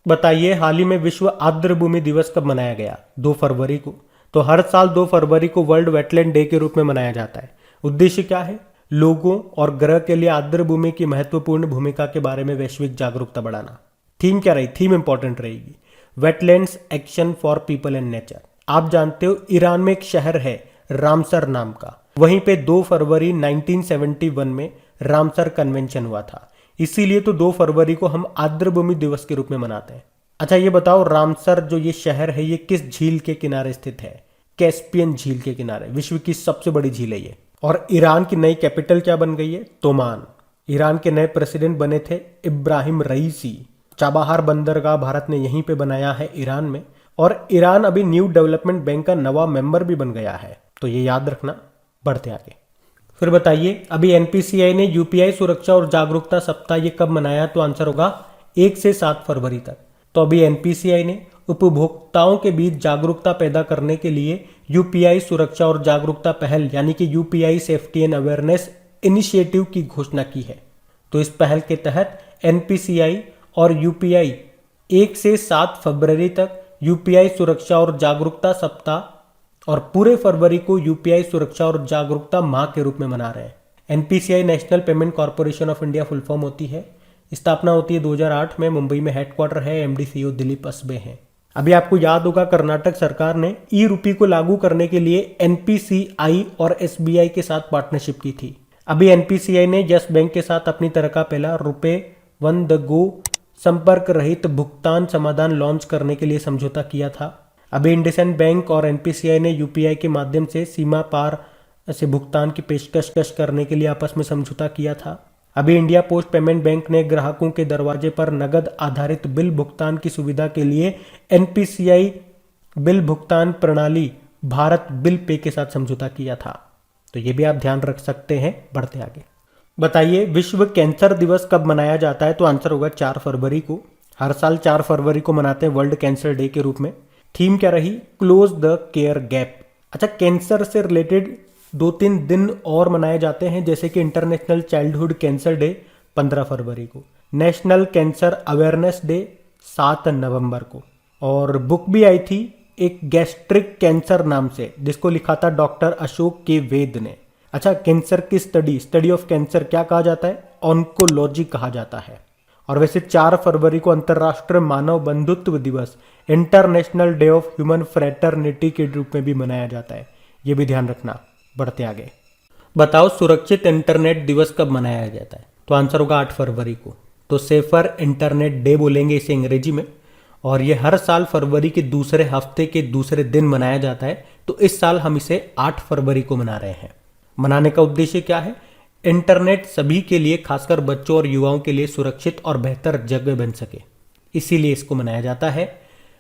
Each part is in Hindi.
बताइए हाल ही में विश्व आर्द्रभूमि दिवस कब मनाया गया? 2 फरवरी को। तो हर साल 2 फरवरी को वर्ल्ड वेटलैंड डे के रूप में मनाया जाता है। उद्देश्य क्या है? लोगों और ग्रह के लिए आर्द्रभूमि की महत्वपूर्ण भूमिका के बारे में वैश्विक जागरूकता बढ़ाना। थीम क्या रही? थीम इंपॉर्टेंट रहेगी, wetlands action for people and nature. आप जानते हो ईरान में एक शहर है रामसर नाम का, वहीं पे 2 फरवरी 1971 में रामसर कन्वेंशन हुआ था। इसीलिए तो 2 फरवरी को हम आर्द्रभूमि दिवस के रूप में मनाते हैं। अच्छा ये बताओ, रामसर जो ये शहर है ये किस झील के किनारे स्थित है? कैस्पियन झील के किनारे। विश्व की सबसे बड़ी झील है ये। और ईरान की नई कैपिटल क्या बन गई है? तोमान। ईरान के नए प्रेसिडेंट बने थे इब्राहिम रईसी। चाबहार बंदरगाह भारत ने यहीं पे बनाया है ईरान में। और ईरान अभी न्यू डेवलपमेंट बैंक का नवा मेंबर भी बन गया है, तो ये याद रखना। बढ़ते आगे। फिर बताइए, अभी एनपीसीआई ने यूपीआई सुरक्षा और जागरूकता सप्ताह ये कब मनाया? तो आंसर होगा 1 से 7 फरवरी तक। तो अभी एनपीसीआई ने उपभोक्ताओं के बीच जागरूकता पैदा करने के लिए यूपीआई सुरक्षा और जागरूकता पहल यानी कि UPI safety and awareness initiative की घोषणा की है। तो इस पहल के तहत एनपीसीआई और यूपीआई 1 से 7 फरवरी तक यूपीआई सुरक्षा और जागरूकता सप्ताह और पूरे फरवरी को यूपीआई सुरक्षा और जागरूकता माह के रूप में मना रहे हैं। NPCI national payment corporation of India full form होती है। स्थापना होती है 2008 में। मुंबई में हेडक्वार्टर है। एमडी सीईओ दिलीप असबे हैं। अभी आपको याद होगा कर्नाटक सरकार ने ई रूपी को लागू करने के लिए एनपीसीआई और एसबीआई के साथ पार्टनरशिप की थी। अभी एनपीसीआई ने यस बैंक के साथ अपनी तरह का पहला रुपए वन द गो संपर्क रहित भुगतान समाधान लॉन्च करने के लिए समझौता किया था। अभी इंडसइंड बैंक और एनपीसीआई ने यूपीआई के माध्यम से सीमा पार से भुगतान की पेशकश करने के लिए आपस में समझौता किया था। अभी इंडिया पोस्ट पेमेंट बैंक ने ग्राहकों के दरवाजे पर नगद आधारित बिल भुगतान की सुविधा के लिए एनपीसीआई बिल भुगतान प्रणाली भारत बिल पे के साथ समझौता किया था। तो ये भी आप ध्यान रख सकते हैं। बढ़ते आगे। बताइए विश्व कैंसर दिवस कब मनाया जाता है? तो आंसर होगा 4 फरवरी को। हर साल 4 फरवरी को मनाते हैं वर्ल्ड कैंसर डे के रूप में। थीम क्या रही? Close the care gap. अच्छा, कैंसर से रिलेटेड 2-3 दिन और मनाए जाते हैं, जैसे कि इंटरनेशनल चाइल्डहुड कैंसर डे 15 फरवरी को, नेशनल कैंसर अवेयरनेस डे 7 नवंबर को, और बुक भी आई थी एक गैस्ट्रिक कैंसर नाम से, जिसको लिखा था डॉक्टर अशोक के वेद ने। अच्छा, कैंसर की स्टडी ऑफ कैंसर क्या कहा जाता है? ऑन्कोलॉजी कहा जाता है। और वैसे 4 फरवरी को अंतर्राष्ट्रीय मानव बंधुत्व दिवस, international day of human fraternity के रूप में भी मनाया जाता है। ये भी ध्यान रखना। बढ़ते आगे। बताओ सुरक्षित इंटरनेट दिवस कब मनाया जाता है? तो आंसर होगा 8 फरवरी को। तो सेफर इंटरनेट डे बोलेंगे इसे अंग्रेजी में। और ये हर साल फरवरी के दूसरे हफ्ते के दूसरे दिन मनाया जाता है। तो इस साल हम इसे 8 फरवरी को मना रहे हैं। मनाने का उद्देश्य क्या है? इंटरनेट सभी के लिए, खासकर बच्चों और युवाओं के लिए सुरक्षित और बेहतर जगह बन सके, इसीलिए इसको मनाया जाता है।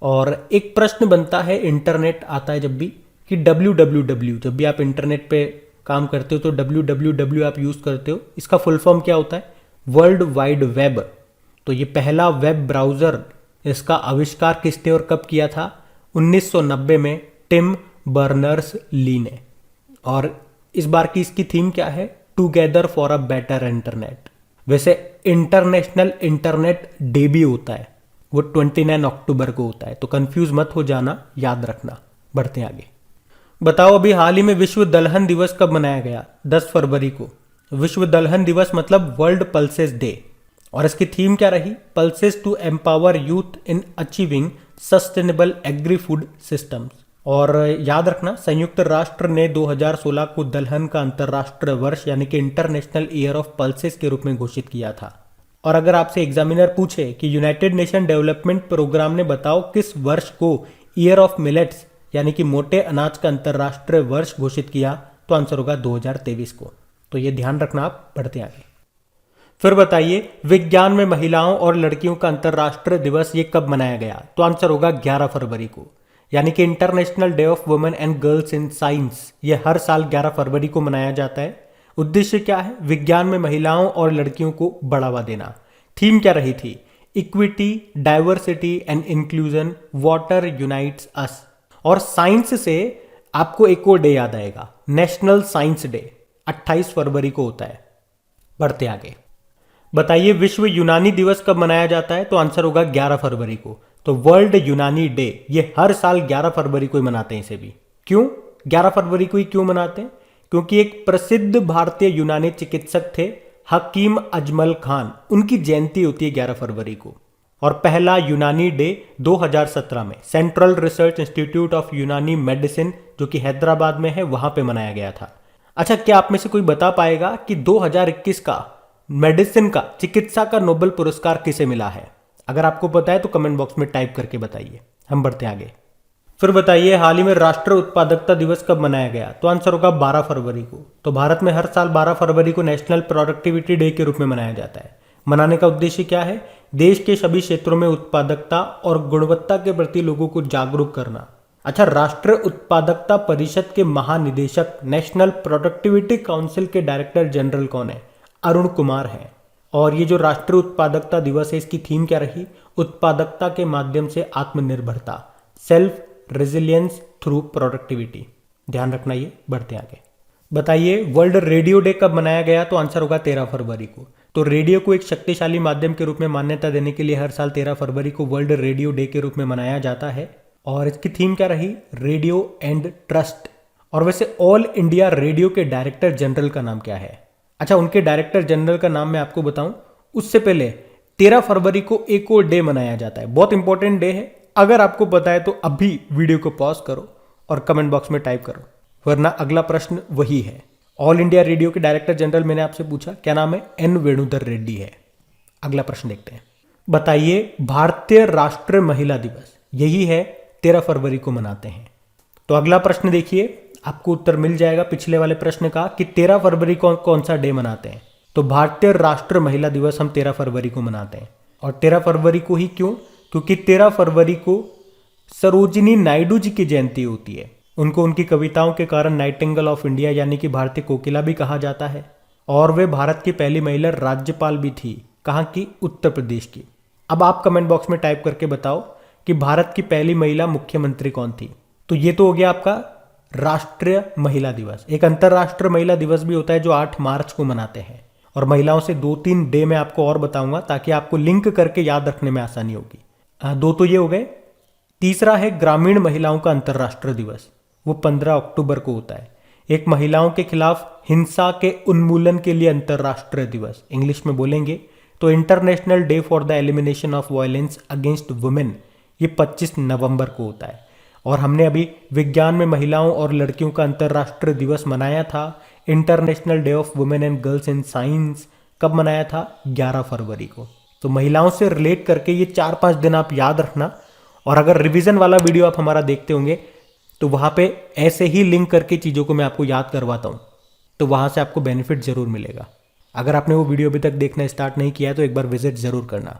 और एक प्रश्न बनता है, इंटरनेट आता है जब भी, कि www, जब भी आप इंटरनेट पे काम करते हो तो www आप यूज करते हो, इसका फुल फॉर्म क्या होता है? World wide web. तो ये पहला वेब ब्राउजर, इसका आविष्कार किसने और कब किया था? 1990 में टिम बर्नर्स ली ने। और इस बार की इसकी थीम क्या है? Together for a better internet. वैसे इंटरनेशनल इंटरनेट डे भी होता है, वो 29 अक्टूबर को होता है, तो कंफ्यूज मत हो जाना, याद रखना। बढ़ते आगे। बताओ अभी हाल ही में विश्व दलहन दिवस कब मनाया गया? 10 फरवरी को। विश्व दलहन दिवस मतलब वर्ल्ड पल्सेस डे। और इसकी थीम क्या रही? Pulses to empower youth in achieving sustainable agri food systems. और याद रखना, संयुक्त राष्ट्र ने 2016 को दलहन का अंतर्राष्ट्रीय वर्ष यानी कि इंटरनेशनल ईयर ऑफ पल्सेस के रूप में घोषित किया था। और अगर आपसे एग्जामिनर पूछे कि यूनाइटेड नेशन डेवलपमेंट प्रोग्राम ने बताओ किस वर्ष को ईयर ऑफ मिलेट्स यानी कि मोटे अनाज का अंतर्राष्ट्रीय वर्ष घोषित किया, तो आंसर होगा 2023 को। तो ये ध्यान रखना आप। बढ़ते आगे। फिर बताइए विज्ञान में महिलाओं और लड़कियों का अंतर्राष्ट्रीय दिवस ये कब मनाया गया? तो आंसर होगा 11 फरवरी को, यानी कि international day of women and girls in science. ये हर साल 11 फरवरी को मनाया जाता है। उद्देश्य क्या है? विज्ञान में महिलाओं और लड़कियों को बढ़ावा देना। थीम क्या रही थी? Equity, diversity and inclusion, water unites us. और साइंस से आपको एक और डे याद आएगा, नेशनल साइंस डे, 28 फरवरी को होता है। बढ़ते आगे। बताइए विश्व यूनानी दिवस कब मनाया जाता है? तो आंसर होगा 11 फरवरी को। तो वर्ल्ड यूनानी डे ये हर साल 11 फरवरी को ही मनाते हैं इसे भी। क्यों 11 फरवरी को ही क्यों मनाते हैं? क्योंकि एक प्रसिद्ध भारतीय यूनानी चिकित्सक थे हकीम अजमल खान, उनकी जयंती होती है 11 फरवरी को। और पहला यूनानी डे 2017 में सेंट्रल रिसर्च इंस्टीट्यूट ऑफ यूनानी मेडिसिन जो कि हैदराबाद में है वहां पे मनाया गया था। अच्छा, क्या आप में से कोई बता पाएगा कि 2021 का मेडिसिन का चिकित्सा का नोबेल पुरस्कार किसे मिला है? अगर आपको पता है तो कमेंट बॉक्स में टाइप करके बताइए। हम बढ़ते आगे। फिर बताइए हाल ही में राष्ट्रीय उत्पादकता दिवस कब मनाया गया? तो आंसर होगा 12 फरवरी को। तो भारत में हर साल 12 फरवरी को नेशनल प्रोडक्टिविटी डे के रूप में मनाया जाता है। मनाने का उद्देश्य क्या है? देश के सभी क्षेत्रों में उत्पादकता और गुणवत्ता के प्रति लोगों को जागरूक करना। अच्छा, राष्ट्रीय उत्पादकता परिषद के महानिदेशक नेशनल प्रोडक्टिविटी काउंसिल के डायरेक्टर जनरल कौन है? अरुण कुमार है। और ये जो राष्ट्रीय उत्पादकता दिवस है इसकी थीम क्या रही? उत्पादकता के माध्यम से आत्मनिर्भरता, सेल्फ रेजिलियंस थ्रू प्रोडक्टिविटी। ध्यान रखना ये। बढ़ते आगे। बताइए वर्ल्ड रेडियो डे कब मनाया गया? तो आंसर होगा 13 फरवरी को। तो रेडियो को एक शक्तिशाली माध्यम के रूप में मान्यता देने के लिए हर साल 13 फरवरी को वर्ल्ड रेडियो डे के रूप में मनाया जाता है। और इसकी थीम क्या रही? Radio and trust. और वैसे ऑल इंडिया रेडियो के डायरेक्टर जनरल का नाम क्या है? अच्छा, उनके डायरेक्टर जनरल का नाम मैं आपको बताऊं उससे पहले 13 फरवरी को एक और डे मनाया जाता है, बहुत इंपॉर्टेंट डे है। अगर आपको पता है तो अभी वीडियो को पॉज करो और कमेंट बॉक्स में टाइप करो, वरना अगला प्रश्न वही है। ऑल इंडिया रेडियो के डायरेक्टर जनरल मैंने आपसे पूछा, क्या नाम है? एन वेणुधर रेड्डी है। अगला प्रश्न देखते हैं। बताइए भारतीय राष्ट्रीय महिला दिवस यही है 13 फरवरी को मनाते हैं। तो अगला प्रश्न देखिए, आपको उत्तर मिल जाएगा पिछले वाले प्रश्न का कि 13 फरवरी को कौन सा डे मनाते हैं। तो भारतीय राष्ट्रीय महिला दिवस हम 13 फरवरी को मनाते हैं। और 13 फरवरी को ही क्यों? क्योंकि 13 फरवरी को सरोजिनी नायडू जी की जयंती होती है। उनको उनकी कविताओं के कारण नाइटिंगेल ऑफ इंडिया यानी कि भारतीय कोकिला भी कहा जाता है। और वे भारत की पहली महिला राज्यपाल भी थी। कहाँ की? उत्तर प्रदेश की। अब आप कमेंट बॉक्स में टाइप करके बताओ कि भारत की पहली महिला मुख्यमंत्री कौन थी। तो ये तो हो गया आपका राष्ट्रीय महिला दिवस। एक अंतर्राष्ट्रीय महिला दिवस भी होता है जो 8 मार्च को मनाते हैं। और महिलाओं से 2-3 डे मैं आपको और बताऊंगा ताकि आपको लिंक करके याद रखने में आसानी होगी। 2 तो ये हो गए। तीसरा है ग्रामीण महिलाओं का अंतर्राष्ट्रीय दिवस, वो 15 अक्टूबर को होता है। एक महिलाओं के खिलाफ हिंसा के उन्मूलन के लिए अंतर्राष्ट्रीय दिवस, इंग्लिश में बोलेंगे तो international day for the elimination of violence against women, ये 25 नवंबर को होता है। और हमने अभी विज्ञान में महिलाओं और लड़कियों का अंतर्राष्ट्रीय दिवस मनाया था, international day of women and girls in science, कब मनाया था? 11 फरवरी को। तो महिलाओं से रिलेट करके ये 4-5 दिन आप याद रखना। और अगर रिवीजन वाला वीडियो आप हमारा देखते होंगे तो वहां पे ऐसे ही लिंक करके चीज़ों को मैं आपको याद करवाता हूँ, तो वहां से आपको बेनिफिट जरूर मिलेगा। अगर आपने वो वीडियो अभी तक देखना स्टार्ट नहीं किया है तो एक बार विजिट जरूर करना।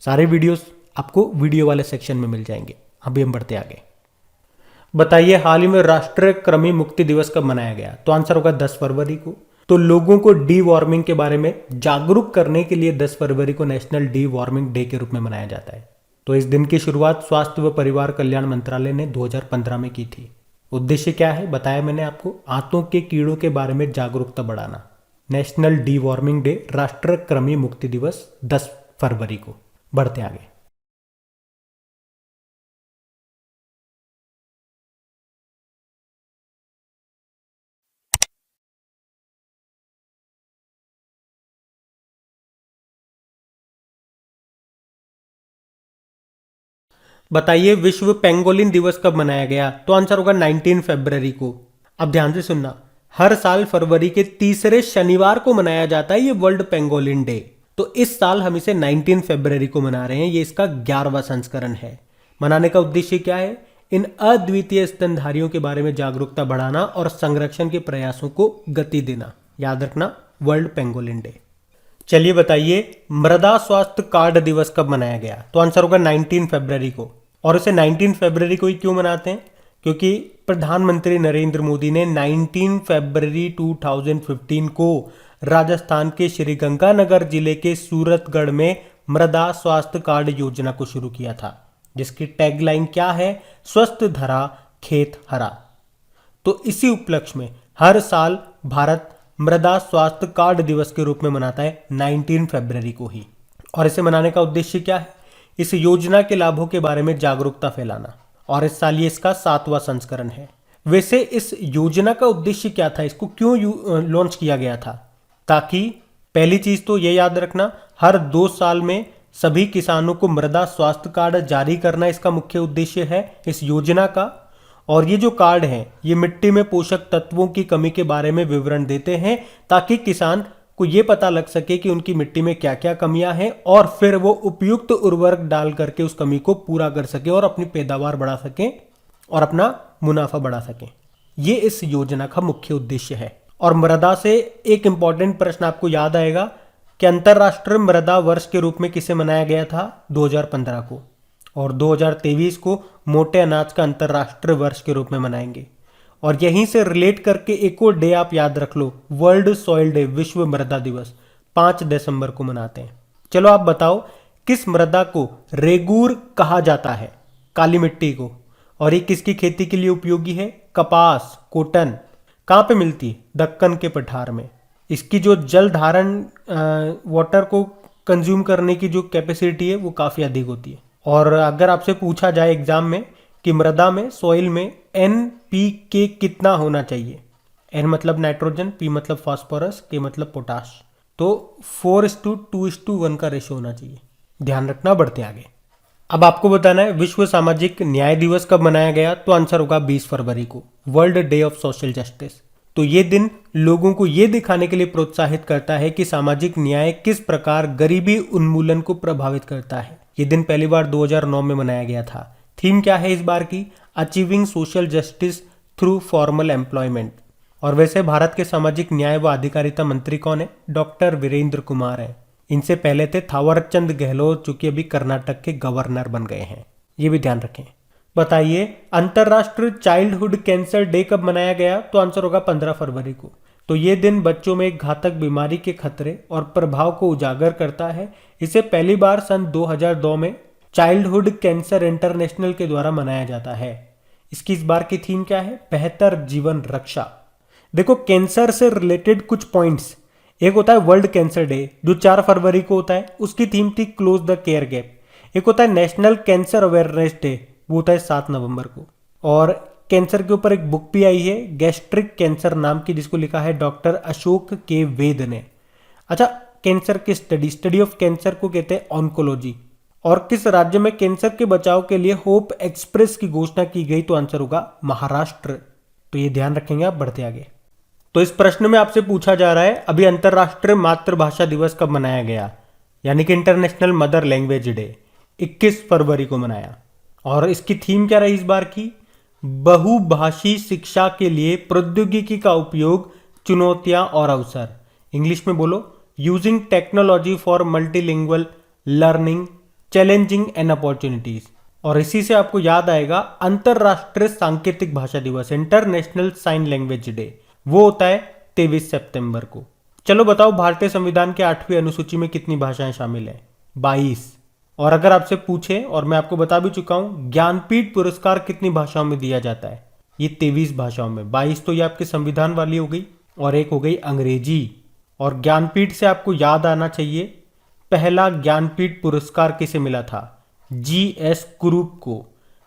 सारे वीडियोस आपको वीडियो वाले सेक्शन में मिल जाएंगे। अभी हम बढ़ते आगे। बताइए हाल ही में राष्ट्रीय कृमि मुक्ति दिवस कब मनाया गया? तो आंसर होगा 10 फरवरी को। तो लोगों को डी वार्मिंग के बारे में जागरूक करने के लिए 10 फरवरी को नेशनल डी वार्मिंग डे के रूप में मनाया जाता है। तो इस दिन की शुरुआत स्वास्थ्य व परिवार कल्याण मंत्रालय ने 2015 में की थी। उद्देश्य क्या है बताया मैंने आपको, आंतों के कीड़ों के बारे में जागरूकता बढ़ाना। नेशनल डी वार्मिंग डे, राष्ट्रीय कृमि मुक्ति दिवस 10 फरवरी को। बढ़ते आगे। बताइए विश्व पेंगोलिन दिवस कब मनाया गया? तो आंसर होगा 19 फरवरी को। अब ध्यान से सुनना, हर साल फरवरी के तीसरे शनिवार को मनाया जाता है ये वर्ल्ड पेंगोलिन डे। तो इस साल हम इसे 19 फरवरी को मना रहे हैं, ये इसका 11वां संस्करण है। मनाने का उद्देश्य क्या है? इन अद्वितीय स्तनधारियों के बारे में जागरूकता बढ़ाना और संरक्षण के प्रयासों को गति देना। याद रखना, वर्ल्ड पेंगोलिन डे। चलिए बताइए मृदा स्वास्थ्य कार्ड दिवस कब मनाया गया? तो आंसर होगा 19 फरवरी को। और इसे 19 फरवरी को ही क्यों मनाते हैं? क्योंकि प्रधानमंत्री नरेंद्र मोदी ने 19 फरवरी 2015 को राजस्थान के श्रीगंगानगर जिले के सूरतगढ़ में मृदा स्वास्थ्य कार्ड योजना को शुरू किया था, जिसकी टैगलाइन क्या है? स्वस्थ धरा खेत हरा। तो इसी उपलक्ष्य में हर साल भारत मृदा स्वास्थ्य कार्ड दिवस के रूप में मनाता है 19 फरवरी को ही। और इसे मनाने का उद्देश्य क्या है? इस योजना के लाभों के बारे में जागरूकता फैलाना, और इस साल ये इसका 7वां संस्करण है। वैसे इस योजना का उद्देश्य क्या था, इसको क्यों लॉन्च किया गया था? ताकि पहली चीज तो ये याद रखना, हर 2 साल में सभी किसानों को मृदा स्वास्थ्य कार्ड जारी करना इसका मुख्य उद्देश्य है इस योजना का। और ये जो कार्ड है ये मिट्टी में पोषक तत्वों की कमी के बारे में विवरण देते हैं, ताकि किसान को ये पता लग सके कि उनकी मिट्टी में क्या क्या कमियां हैं, और फिर वो उपयुक्त उर्वरक डाल करके उस कमी को पूरा कर सके और अपनी पैदावार बढ़ा सके और अपना मुनाफा बढ़ा सके। ये इस योजना का मुख्य उद्देश्य है। और मृदा से एक इंपॉर्टेंट प्रश्न आपको याद आएगा कि अंतरराष्ट्रीय मृदा वर्ष के रूप में किसे मनाया गया था? 2015 को। और 2023 को मोटे अनाज का अंतरराष्ट्रीय वर्ष के रूप में मनाएंगे। और यहीं से रिलेट करके एक और डे आप याद रख लो, वर्ल्ड सॉइल डे, विश्व मृदा दिवस 5 दिसंबर को मनाते हैं। चलो आप बताओ, किस मृदा को रेगूर कहा जाता है? काली मिट्टी को। और ये किसकी खेती के लिए उपयोगी है? कपास, कॉटन। कहाँ पे मिलती है? दक्कन के पठार में। इसकी जो जल धारण, वाटर को कंज्यूम करने की जो कैपेसिटी है वो काफ़ी अधिक होती है। और अगर आपसे पूछा जाए एग्जाम में कि मृदा में, सॉइल में NPK कितना होना चाहिए, N मतलब नाइट्रोजन, P मतलब फास्फोरस, K मतलब पोटाश, तो 4:2:1 का रेशियो होना चाहिए। ध्यान रखना। बढ़ते आगे। अब आपको बताना है विश्व सामाजिक न्याय दिवस कब मनाया गया, तो आंसर होगा 20 फरवरी को, world day of social justice. तो ये दिन लोगों को ये दिखाने के लिए प्रोत्साहित करता है कि सामाजिक न्याय किस प्रकार गरीबी उन्मूलन को प्रभावित करता है। ये दिन पहली बार 2009 में मनाया गया था। थीम क्या है इस बार की? Achieving social justice through formal employment. और वैसे भारत के सामाजिक न्याय व अधिकारिता मंत्री कौन है? डॉक्टर वीरेंद्र कुमार है। इनसे पहले थे थावरचंद गहलोत, जो कि अभी कर्नाटक के गवर्नर बन गए हैं। ये भी ध्यान रखें। बताइए, अंतरराष्ट्रीय चाइल्डहुड कैंसर डे कब मनाया गया, तो आंसर होगा 15 फरवरी को। तो ये दिन बच्चों में एक घातक बीमारी के खतरे और प्रभाव को उजागर करता है। इसे पहली बार सन 2002 में चाइल्डहुड कैंसर इंटरनेशनल के द्वारा मनाया जाता है। इसकी इस बार की थीम क्या है? बेहतर जीवन रक्षा। देखो, कैंसर से रिलेटेड कुछ पॉइंट्स, एक होता है वर्ल्ड कैंसर डे जो 4 फरवरी को होता है, उसकी थीम थी क्लोज द केयर गैप। एक होता है नेशनल कैंसर अवेयरनेस डे, वो होता है 7 नवंबर को। और कैंसर के ऊपर एक बुक भी आई है, गैस्ट्रिक कैंसर नाम की, जिसको लिखा है डॉक्टर अशोक के वेद ने। अच्छा, कैंसर की स्टडी ऑफ कैंसर को कहते हैं ऑन्कोलॉजी। और किस राज्य में कैंसर के बचाव के लिए होप एक्सप्रेस की घोषणा की गई, तो आंसर होगा महाराष्ट्र। तो ये ध्यान रखेंगे आप। बढ़ते आगे। तो इस प्रश्न में आपसे पूछा जा रहा है अभी अंतरराष्ट्रीय मातृभाषा दिवस कब मनाया गया, यानी कि इंटरनेशनल मदर लैंग्वेज डे 21 फरवरी को मनाया। और इसकी थीम क्या रही इस बार की? बहुभाषी शिक्षा के लिए प्रौद्योगिकी का उपयोग, चुनौतियां और अवसर। इंग्लिश में बोलो, using technology for multilingual learning, challenging and opportunities. और इसी से आपको याद आएगा अंतरराष्ट्रीय सांकेतिक भाषा दिवस, इंटरनेशनल साइन लैंग्वेज डे, वो होता है 23 सितंबर को। चलो बताओ, भारतीय संविधान के 8वीं अनुसूची में कितनी भाषाएं शामिल है? 22। और अगर आपसे पूछे, और मैं आपको बता भी चुका हूं, ज्ञानपीठ पुरस्कार कितनी भाषाओं में दिया जाता है? ये 23 भाषाओं में। 22 तो ये आपके संविधान वाली हो गई, और एक हो गई अंग्रेजी। और ज्ञानपीठ से आपको याद आना चाहिए, पहला ज्ञानपीठ पुरस्कार किसे मिला था? GS कुरूप को।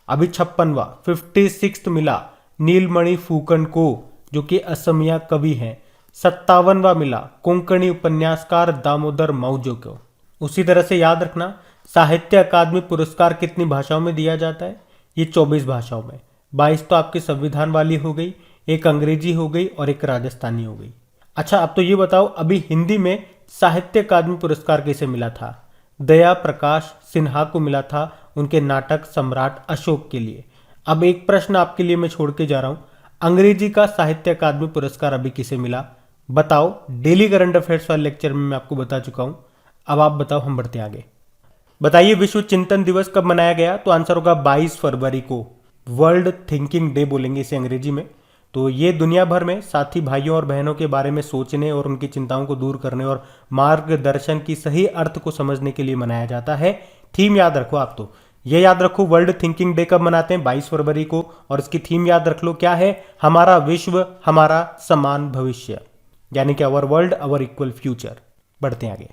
अभी 56वां 56th मिला नीलमणि फूकन को, जो कि असमिया कवि हैं। 57वां मिला कोंकणी उपन्यासकार दामोदर मौजो को। उसी तरह से याद रखना, साहित्य अकादमी पुरस्कार कितनी भाषाओं में दिया जाता है? ये 24 भाषाओं में। 22 तो आपके संविधान वाली हो गई, एक अंग्रेजी हो गई और एक राजस्थानी हो गई। अच्छा, अब तो ये बताओ, अभी हिंदी में साहित्य अकादमी पुरस्कार किसे मिला था? दया प्रकाश सिन्हा को मिला था, उनके नाटक सम्राट अशोक के लिए। अब एक प्रश्न आपके लिए मैं छोड़ के जा रहा हूं, अंग्रेजी का साहित्य अकादमी पुरस्कार अभी किसे मिला? बताओ। डेली करंट अफेयर्स वाले लेक्चर में मैं आपको बता चुका हूं। अब आप बताओ, हम बढ़ते आगे। बताइए, विश्व चिंतन दिवस कब मनाया गया? तो आंसर होगा 22 फरवरी को, वर्ल्ड थिंकिंग डे बोलेंगे इसे अंग्रेजी में। तो ये दुनिया भर में साथी भाइयों और बहनों के बारे में सोचने और उनकी चिंताओं को दूर करने और मार्गदर्शन की सही अर्थ को समझने के लिए मनाया जाता है। थीम याद रखो आप, तो ये याद रखो, वर्ल्ड थिंकिंग डे कब मनाते हैं? 22 फरवरी को। और इसकी थीम याद रख लो, क्या है? हमारा विश्व, हमारा समान भविष्य। यानी कि our world our equal future. बढ़ते हैं आगे।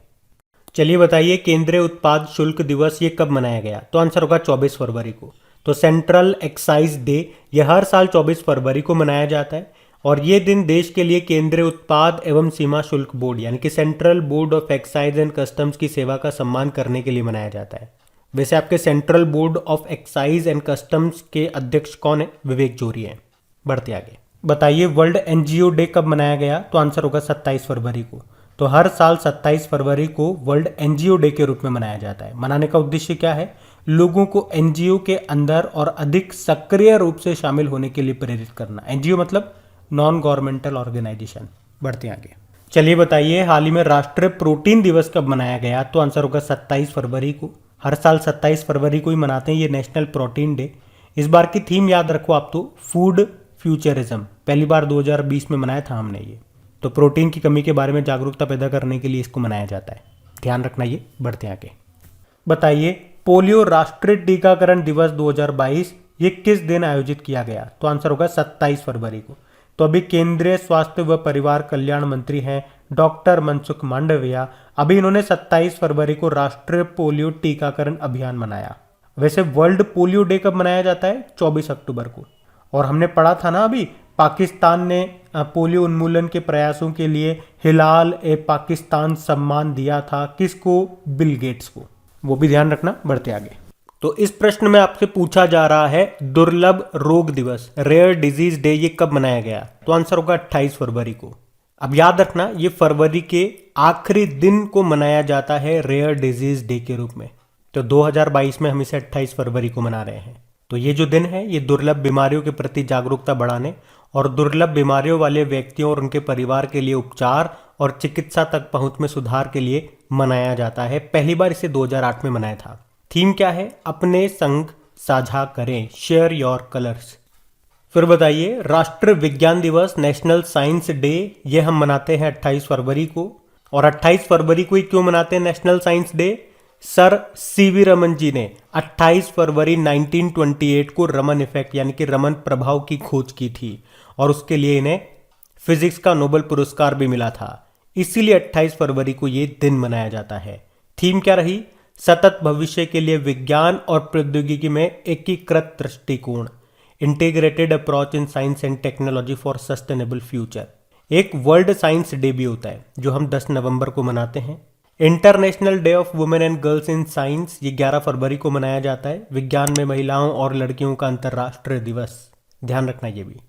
चलिए बताइए केंद्रीय उत्पाद शुल्क दिवस ये कब मनाया गया? तो आंसर होगा 24 फरवरी को। तो सेंट्रल एक्साइज डे ये हर साल 24 फरवरी को मनाया जाता है और ये दिन देश के लिए केंद्रीय उत्पाद एवं सीमा शुल्क बोर्ड यानी कि central board of excise and customs की सेवा का सम्मान करने के लिए मनाया जाता है। वैसे आपके central board of excise and customs के अध्यक्ष कौन है? विवेक जोरी है। बढ़ते आगे। बताइए वर्ल्ड एनजीओ डे कब मनाया गया? तो आंसर होगा 27 फरवरी को। तो हर साल 27 फरवरी को वर्ल्ड एनजीओ डे के रूप में मनाया जाता है। मनाने का उद्देश्य क्या है? लोगों को एनजीओ के अंदर और अधिक सक्रिय रूप से शामिल होने के लिए प्रेरित करना। एनजीओ मतलब नॉन गवर्नमेंटल ऑर्गेनाइजेशन। बढ़ते आगे। चलिए बताइए हाल ही में राष्ट्रीय प्रोटीन दिवस कब मनाया गया? तो आंसर होगा 27 फरवरी को। हर साल 27 फरवरी को ही मनाते हैं ये नेशनल प्रोटीन डे। इस बार की थीम याद रखो आप, तो फूड फ्यूचरिज्म। पहली बार 2020 में मनाया था हमने ये। तो प्रोटीन की कमी के बारे में जागरूकता पैदा करने के लिए इसको मनाया जाता है, ध्यान रखना ये। बढ़ते आगे। बताइए पोलियो राष्ट्रीय टीकाकरण दिवस 2022 ये किस दिन आयोजित किया गया? तो आंसर होगा 27 फरवरी को। तो अभी केंद्रीय स्वास्थ्य व परिवार कल्याण मंत्री हैं डॉक्टर मनसुख मांडविया। अभी इन्होंने 27 फरवरी को राष्ट्रीय पोलियो टीकाकरण अभियान मनाया। वैसे वर्ल्ड पोलियो डे कब मनाया जाता है? 24 अक्टूबर को। और हमने पढ़ा था ना अभी, पाकिस्तान ने पोलियो उन्मूलन के प्रयासों के लिए हिलाल ए पाकिस्तान सम्मान दिया था। किसको? बिल गेट्स को। वो भी ध्यान रखना। बढ़ते आगे। तो इस प्रश्न में आपसे पूछा जा रहा है दुर्लभ रोग दिवस रेयर डिजीज डे ये कब मनाया गया? तो आंसर होगा 28 फरवरी को। अब याद रखना ये फरवरी के आखिरी दिन को मनाया जाता है रेयर डिजीज डे के रूप में। तो 2022 में हम इसे 28 फरवरी को मना रहे हैं। तो ये जो दिन है ये दुर्लभ बीमारियों के प्रति जागरूकता बढ़ाने और दुर्लभ बीमारियों वाले व्यक्तियों और उनके परिवार के लिए उपचार और चिकित्सा तक पहुंच में सुधार के लिए मनाया जाता है। पहली बार इसे 2008 में मनाया था। थीम क्या है? अपने संग साझा करें, शेयर योर कलर्स। फिर बताइए राष्ट्रीय विज्ञान दिवस नेशनल साइंस डे ये हम मनाते हैं 28 फरवरी को। और 28 फरवरी को ही क्यों मनाते हैं national science day? Sir CV Raman ji ने 28 फरवरी 1928 को रमन इफेक्ट यानी कि रमन प्रभाव की खोज की थी और उसके लिए इन्हें फिजिक्स का नोबेल पुरस्कार भी मिला था। इसीलिए 28 फरवरी को ये दिन मनाया जाता है। थीम क्या रही? सतत भविष्य के लिए विज्ञान और प्रौद्योगिकी में एकीकृत दृष्टिकोण, integrated approach in science and technology for sustainable future. एक वर्ल्ड साइंस डे भी होता है जो हम 10 नवंबर को मनाते हैं। International day of women and girls in science ये 11 फरवरी को मनाया जाता है। विज्ञान में महिलाओं और लड़कियों का अंतर्राष्ट्रीय दिवस, ध्यान रखना ये भी।